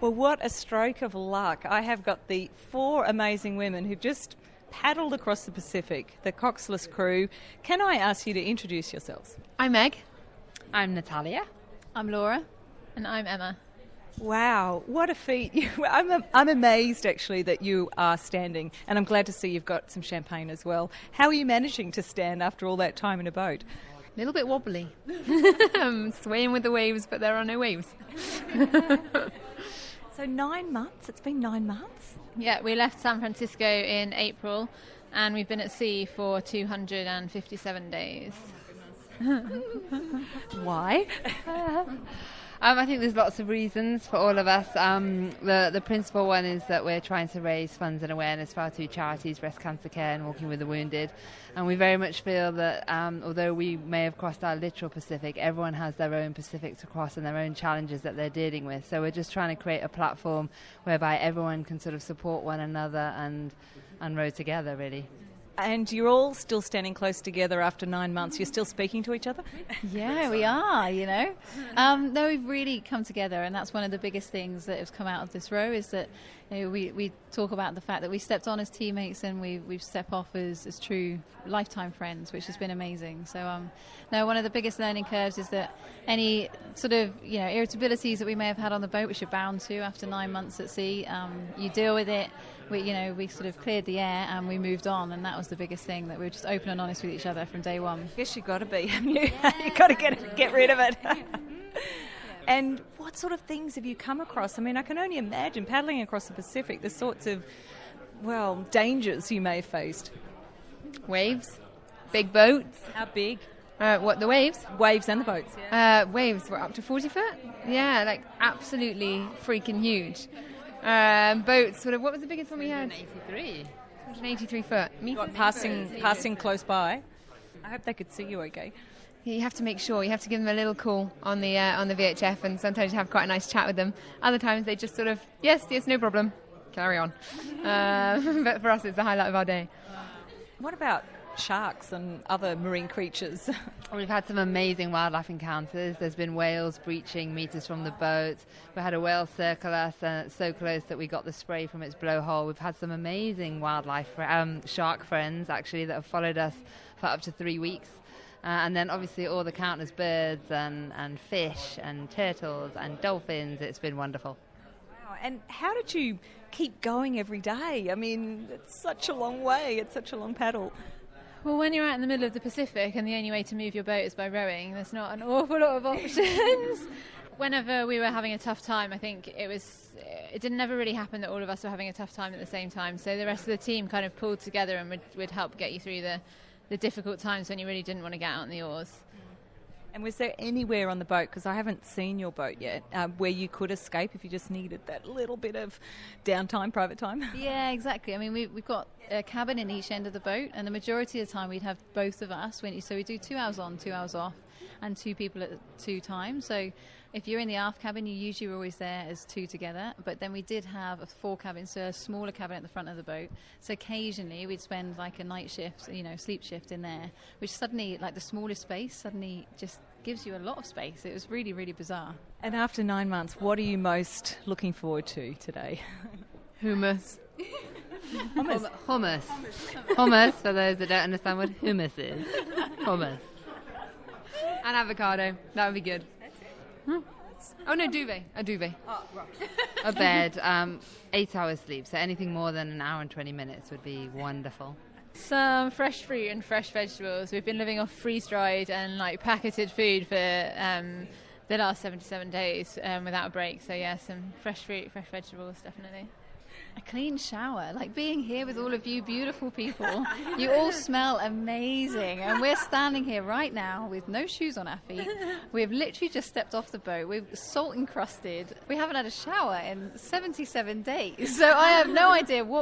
Well, what a stroke of luck. I have got the 4 amazing women who've just paddled across the Pacific, the Coxless Crew. Can I ask you to introduce yourselves? I'm Meg. I'm Natalia. I'm Laura. And I'm Emma. Wow, what a feat. I'm amazed, actually, that you are standing, and I'm glad to see you've got some champagne as well. How are you managing to stand after all that time in a boat? A little bit wobbly. I'm swaying with the waves, but there are no waves. So 9 months? It's been 9 months? Yeah, we left San Francisco in April, and we've been at sea for 257 days. Why? I think there's lots of reasons for all of us. The principal one is that we're trying to raise funds and awareness for our 2 charities, Breast Cancer Care and Walking with the Wounded. And we very much feel that although we may have crossed our literal Pacific, everyone has their own Pacific to cross and their own challenges that they're dealing with. So we're just trying to create a platform whereby everyone can sort of support one another and row together, really. And you're all still standing close together after 9 months. You're still speaking to each other? Yeah, we are, No, we've really come together, and that's one of the biggest things that has come out of this row is that we talk about the fact that we stepped on as teammates and we've stepped off as true lifetime friends, which has been amazing. So, no, one of the biggest learning curves is that any sort of, irritabilities that we may have had on the boat, which you're bound to after 9 months at sea, you deal with it. We sort of cleared the air and we moved on, and that was the biggest thing, that we were just open and honest with each other from day one. I guess you've got to be, haven't you? You've got to get rid of it. And what sort of things have you come across? I mean, I can only imagine paddling across the Pacific, the sorts of, dangers you may have faced. Waves, big boats. How big? What, the waves? Waves and the boats, yeah. Waves were up to 40 foot. Yeah, like absolutely freaking huge. Boats, what was the biggest one we had? 183 foot. What, passing close by? I hope they could see you okay. You have to make sure. You have to give them a little call on the VHF, and sometimes you have quite a nice chat with them. Other times they just sort of, yes, no problem, carry on. But for us, it's the highlight of our day. What about sharks and other marine creatures? We've had some amazing wildlife encounters. There's been whales breaching meters from the boat. We had a whale circle us so close that we got the spray from its blowhole. We've had some amazing wildlife, shark friends actually, that have followed us for up to 3 weeks. And then obviously all the countless birds and fish and turtles and dolphins. It's been wonderful. Wow. And how did you keep going every day? I mean, it's such a long way. It's such a long paddle. Well, when you're out in the middle of the Pacific and the only way to move your boat is by rowing, there's not an awful lot of options. Whenever we were having a tough time, I think it didn't ever really happen that all of us were having a tough time at the same time. So the rest of the team kind of pulled together and would help get you through the difficult times when you really didn't want to get out on the oars. And was there anywhere on the boat, because I haven't seen your boat yet, where you could escape if you just needed that little bit of downtime, private time? Yeah, exactly. I mean, we've got a cabin in each end of the boat, and the majority of the time we'd have both of us. So we do 2 hours on, 2 hours off, and 2 people at 2 times. So if you're in the aft cabin, you usually were always there as 2 together. But then we did have a 4 cabin, so a smaller cabin at the front of the boat. So occasionally we'd spend like a night shift, sleep shift in there, which suddenly, like the smallest space, suddenly just gives you a lot of space. It was really, really bizarre. And after 9 months, what are you most looking forward to today? Hummus. Hummus. Hummus, for those that don't understand what hummus is. Hummus. And avocado. That would be good. Oh no, duvet. A duvet. Oh, right. A bed, 8 hours sleep, so anything more than an hour and 20 minutes would be wonderful. Some fresh fruit and fresh vegetables. We've been living off freeze-dried and packeted food for the last 77 days without a break. So yeah, some fresh fruit, fresh vegetables, definitely. A clean shower, like being here with all of you beautiful people. You all smell amazing, and we're standing here right now with no shoes on our feet. We've literally just stepped off the boat. We're salt encrusted. We haven't had a shower in 77 days, so I have no idea what